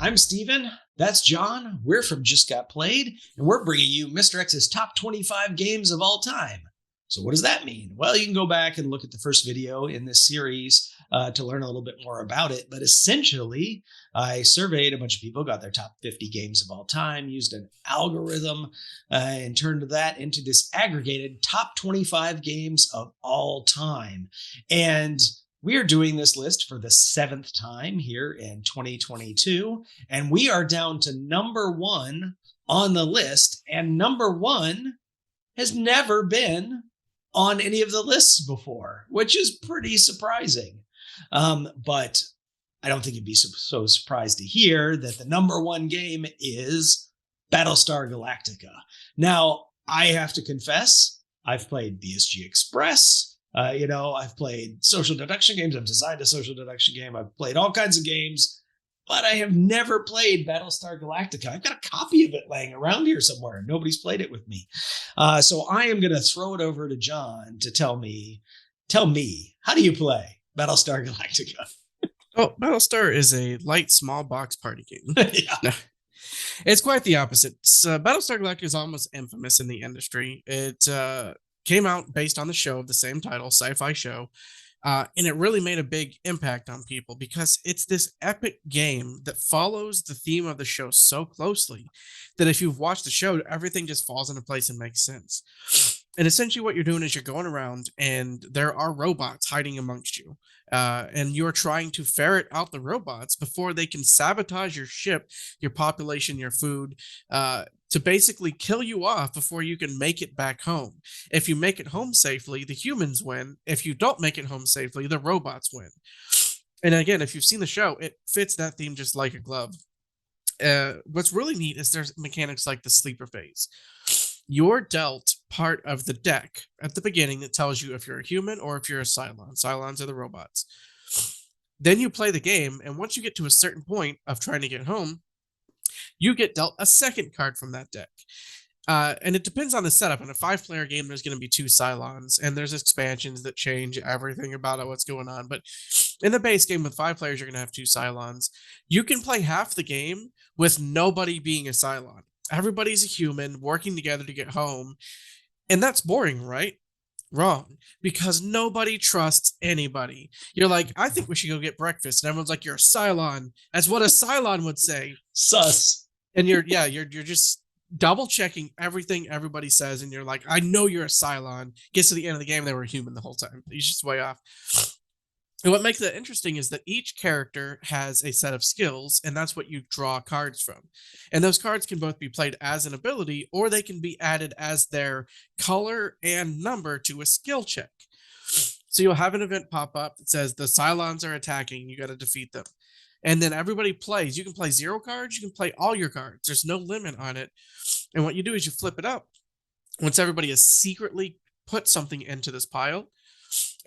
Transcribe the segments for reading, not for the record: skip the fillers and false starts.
I'm Steven. That's John. We're from Just Got Played, and we're bringing you MrX's top 25 games of all time. So what does that mean? Well, you can go back and look at the first video in this series to learn a little bit more about it. But essentially, I surveyed a bunch of people, got their top 50 games of all time, used an algorithm, and turned that into this aggregated top 25 games of all time. And we are doing this list for the 7th time here in 2022, and we are down to number 1 on the list, and number 1 has never been on any of the lists before, which is pretty surprising. But I don't think you'd be so surprised to hear that the number 1 game is Battlestar Galactica. Now, I have to confess, I've played BSG Express. I've played social deduction games. I've designed a social deduction game. I've played all kinds of games, but I have never played Battlestar Galactica. I've got a copy of it laying around here somewhere. Nobody's played it with me. So I am going to throw it over to John to tell me, how do you play Battlestar Galactica? Oh, Battlestar is a light, small box party game. Yeah. No, it's quite the opposite. Battlestar Galactica is almost infamous in the industry. It came out based on the show of the same title, sci-fi show, and it really made a big impact on people because it's this epic game that follows the theme of the show so closely that if you've watched the show, everything just falls into place and makes sense. And essentially what you're doing is you're going around and there are robots hiding amongst you. And you're trying to ferret out the robots before they can sabotage your ship, your population, your food, to basically kill you off before you can make it back home. If you make it home safely, the humans win. If you don't make it home safely, the robots win. And again, if you've seen the show, it fits that theme just like a glove. What's really neat is there's mechanics like the sleeper phase. You're dealt part of the deck at the beginning that tells you if you're a human or if you're a Cylon. Cylons are the robots. Then you play the game, and once you get to a certain point of trying to get home, you get dealt a second card from that deck. And it depends on the setup. In a 5-player game, there's going to be 2 Cylons, and there's expansions that change everything about what's going on. But in the base game with 5 players, you're going to have 2 Cylons. You can play half the game with nobody being a Cylon. Everybody's a human working together to get home. And that's boring, right? Wrong. Because nobody trusts anybody. You're like, I think we should go get breakfast. And everyone's like, you're a Cylon. That's what a Cylon would say. Sus. And you're just double checking everything everybody says. And you're like, I know you're a Cylon. Gets to the end of the game, they were a human the whole time. You're just way off. And what makes it interesting is that each character has a set of skills, and that's what you draw cards from. And those cards can both be played as an ability, or they can be added as their color and number to a skill check. So you'll have an event pop up that says the Cylons are attacking, you got to defeat them. And then everybody plays. You can play 0 cards, you can play all your cards. There's no limit on it. And what you do is you flip it up. Once everybody has secretly put something into this pile,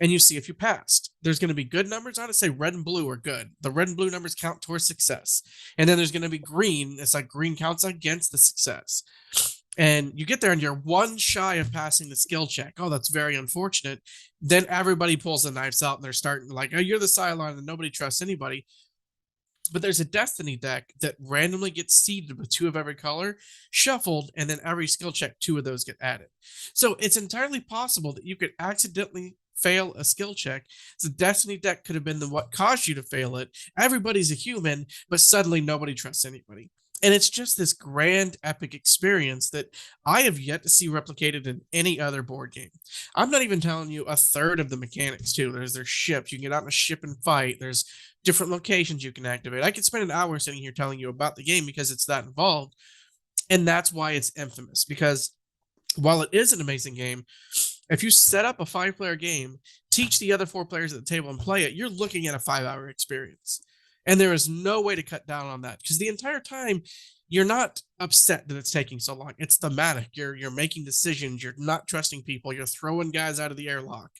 and you see if you passed. There's going to be good numbers on it, say red and blue are good. The red and blue numbers count towards success. And then there's going to be green. It's like green counts against the success. And you get there and you're 1 shy of passing the skill check. Oh, that's very unfortunate. Then everybody pulls the knives out and they're starting like, oh, you're the Cylon and nobody trusts anybody. But there's a Destiny deck that randomly gets seeded with 2 of every color, shuffled, and then every skill check, 2 of those get added. So it's entirely possible that you could accidentally fail a skill check. The Destiny deck could have been what caused you to fail it. Everybody's a human, but suddenly nobody trusts anybody. And it's just this grand epic experience that I have yet to see replicated in any other board game. I'm not even telling you a third of the mechanics too. There's ships. You can get out in a ship and fight. There's different locations you can activate. I could spend an hour sitting here telling you about the game because it's that involved. And that's why it's infamous, because while it is an amazing game, if you set up a 5-player game, teach the other 4 players at the table and play it, you're looking at a 5-hour experience. And there is no way to cut down on that because the entire time you're not upset that it's taking so long. It's thematic. You're making decisions. You're not trusting people. You're throwing guys out of the airlock.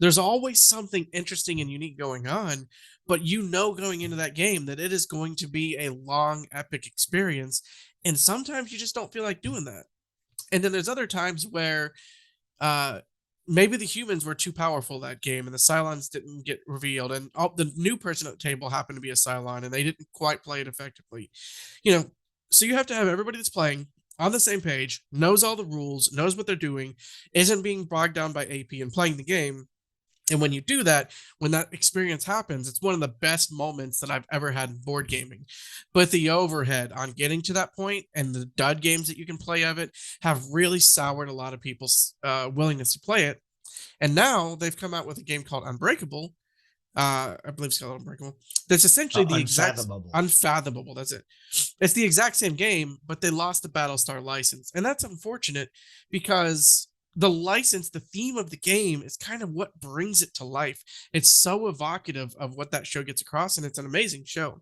There's always something interesting and unique going on, but you know going into that game that it is going to be a long, epic experience. And sometimes you just don't feel like doing that. And then there's other times where maybe the humans were too powerful that game and the Cylons didn't get revealed, and the new person at the table happened to be a Cylon and they didn't quite play it effectively. You know, so you have to have everybody that's playing on the same page, knows all the rules, knows what they're doing, isn't being bogged down by AP and playing the game. And when you do that, when that experience happens, it's one of the best moments that I've ever had in board gaming. But the overhead on getting to that point and the dud games that you can play of it have really soured a lot of people's willingness to play it. And now they've come out with a game called Unbreakable. I believe it's called Unbreakable. That's essentially the exact Unfathomable. That's it. It's the exact same game, but they lost the Battlestar license, and that's unfortunate because the license, the theme of the game, is kind of what brings it to life. It's so evocative of what that show gets across, and it's an amazing show.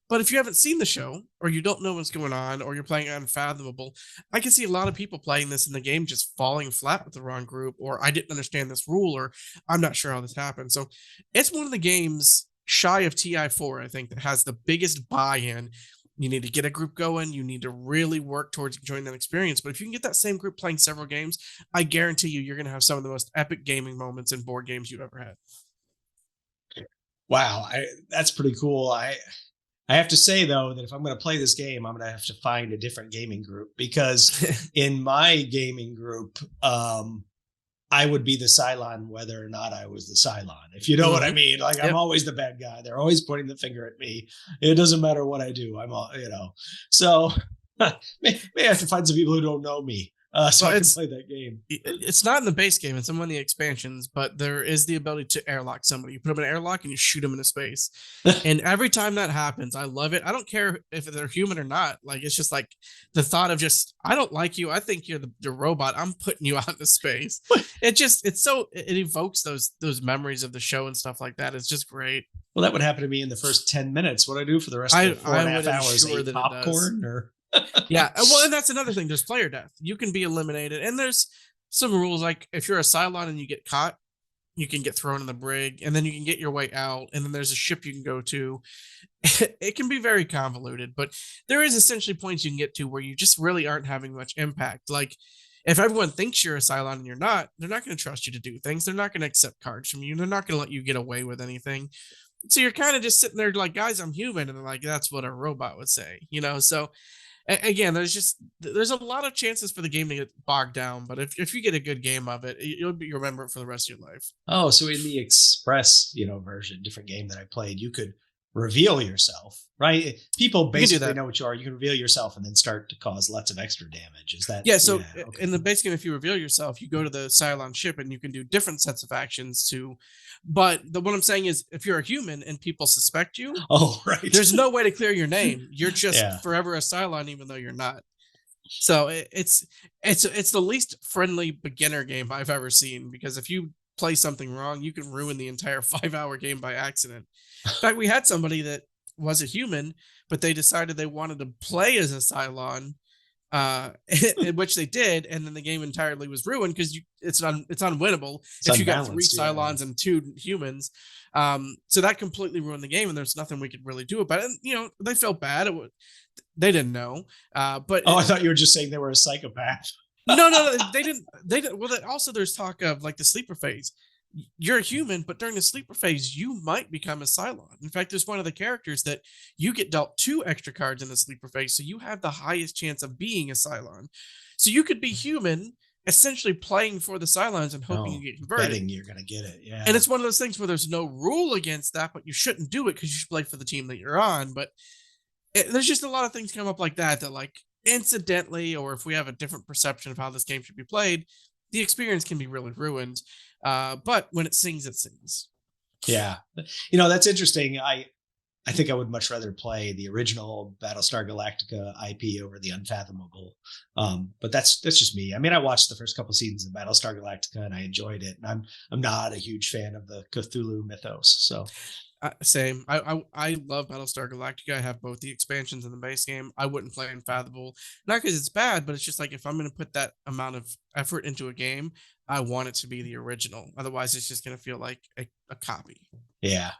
But if you haven't seen the show, or you don't know what's going on, or you're playing Unfathomable, I can see a lot of people playing this in the game just falling flat with the wrong group, or I didn't understand this rule, or I'm not sure how this happened. So it's one of the games shy of TI4, I think, that has the biggest buy-in. You need to get a group going. You need to really work towards enjoying that experience. But if you can get that same group playing several games, I guarantee you're going to have some of the most epic gaming moments in board games you've ever had. Wow, that's pretty cool. I have to say, though, that if I'm going to play this game, I'm going to have to find a different gaming group, because in my gaming group, I would be the Cylon whether or not I was the Cylon, if you know what I mean. Like, I'm always the bad guy. They're always pointing the finger at me. It doesn't matter what I do. I'm all, So maybe I have to find some people who don't know me. So I can play that game. It's not in the base game. It's in one of the expansions, but there is the ability to airlock somebody. You put them in an airlock and you shoot them into space. And every time that happens, I love it. I don't care if they're human or not. Like, it's just like the thought of just, I don't like you. I think you're the robot. I'm putting you out into space. It evokes those memories of the show and stuff like that. It's just great. Well, that would happen to me in the first 10 minutes. What I do for the rest of the 4.5 hours, eat popcorn or... Yeah, well, and that's another thing. There's player death. You can be eliminated, and there's some rules, like if you're a Cylon and you get caught, you can get thrown in the brig, and then you can get your way out, and then there's a ship you can go to. It can be very convoluted, but there is essentially points you can get to where you just really aren't having much impact. Like, if everyone thinks you're a Cylon and you're not, they're not going to trust you to do things. They're not going to accept cards from you. They're not going to let you get away with anything. So you're kind of just sitting there like, guys, I'm human, and they're like, that's what a robot would say, So again, there's a lot of chances for the game to get bogged down, but if you get a good game of it, you'll remember it for the rest of your life. Oh, so in the Express, version, different game that I played, you could reveal yourself, right? People basically know what you are. You can reveal yourself and then start to cause lots of extra damage. Is that? Yeah. So okay. In the base game, if you reveal yourself, you go to the Cylon ship and you can do different sets of actions too. But what I'm saying is, if you're a human and people suspect you, right, there's no way to clear your name. You're just forever a Cylon, even though you're not. So it's the least friendly beginner game I've ever seen, because if you play something wrong, you can ruin the entire 5-hour game by accident. In fact, we had somebody that was a human, but they decided they wanted to play as a Cylon, which they did, and then the game entirely was ruined because it's unwinnable if you got 3 Cylons and 2 humans. So that completely ruined the game, and there's nothing we could really do about it. And, they felt bad. They didn't know. But I thought you were just saying they were a psychopath. No, they didn't. Well, also there's talk of like the sleeper phase. You're a human, but during the sleeper phase, you might become a Cylon. In fact, there's one of the characters that you get dealt 2 extra cards in the sleeper phase, so you have the highest chance of being a Cylon. So you could be human, essentially playing for the Cylons and hoping you get converted. Betting you're going to get it, yeah. And it's one of those things where there's no rule against that, but you shouldn't do it because you should play for the team that you're on. But there's just a lot of things come up like that, like incidentally, or if we have a different perception of how this game should be played, the experience can be really ruined. But when it sings, it sings. Yeah. That's interesting. I think I would much rather play the original Battlestar Galactica IP over the Unfathomable. But that's just me. I mean, I watched the first couple seasons of Battlestar Galactica and I enjoyed it. And I'm not a huge fan of the Cthulhu mythos. So same. I love Battlestar Galactica. I have both the expansions and the base game. I wouldn't play Unfathomable, not because it's bad, but it's just like, if I'm going to put that amount of effort into a game, I want it to be the original. Otherwise, it's just going to feel like a copy. Yeah,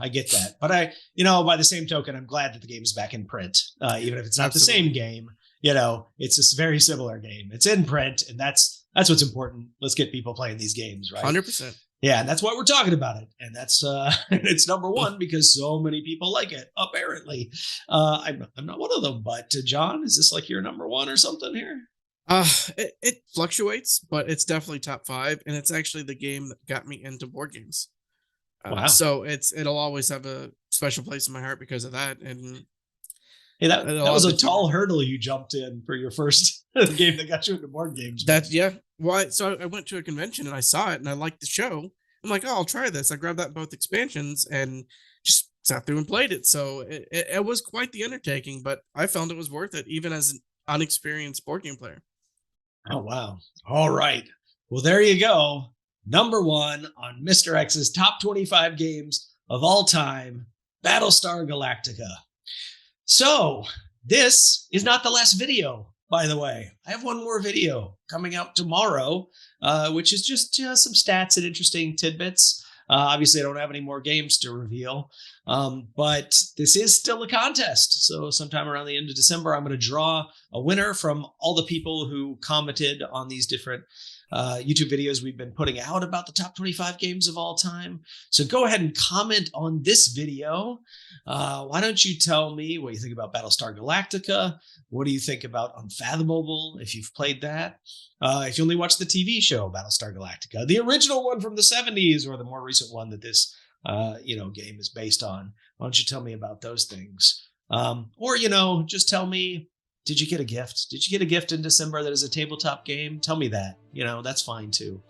I get that. But by the same token, I'm glad that the game is back in print, even if it's not the same game. It's a very similar game. It's in print, and that's That's what's important. Let's get people playing these games, right? 100%. Yeah, and that's why we're talking about it. And that's it's number one because so many people like it, apparently. I'm not one of them, but John, is this like your number one or something here? It fluctuates, but it's definitely top 5, and it's actually the game that got me into board games. Wow. So it'll always have a special place in my heart because of that. And hey, that was a tall hurdle you jumped in for your first game that got you into board games. Well, so I went to a convention and I saw it and I liked the show. I'm like, oh, I'll try this. I grabbed that in both expansions and just sat through and played it. So it was quite the undertaking, but I found it was worth it, even as an unexperienced board game player. Oh, wow. All right. Well, there you go. Number one on Mr. X's top 25 games of all time, Battlestar Galactica. So this is not the last video, by the way. I have one more video coming out tomorrow, which is just some stats and interesting tidbits. Obviously, I don't have any more games to reveal, but this is still a contest. So sometime around the end of December, I'm going to draw a winner from all the people who commented on these different YouTube videos we've been putting out about the top 25 games of all time. So go ahead and comment on this video. Why don't you tell me what you think about Battlestar Galactica? What do you think about Unfathomable, if you've played that? If you only watch the TV show Battlestar Galactica, the original one from the 70s or the more recent one that this game is based on, why don't you tell me about those things? Or, just tell me, did you get a gift? Did you get a gift in December that is a tabletop game? Tell me that. That's fine too.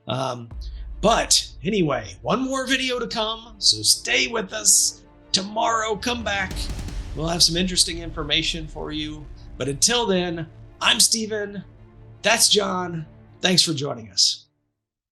But anyway, one more video to come, so stay with us. Tomorrow, come back. We'll have some interesting information for you. But until then, I'm Steven. That's John. Thanks for joining us.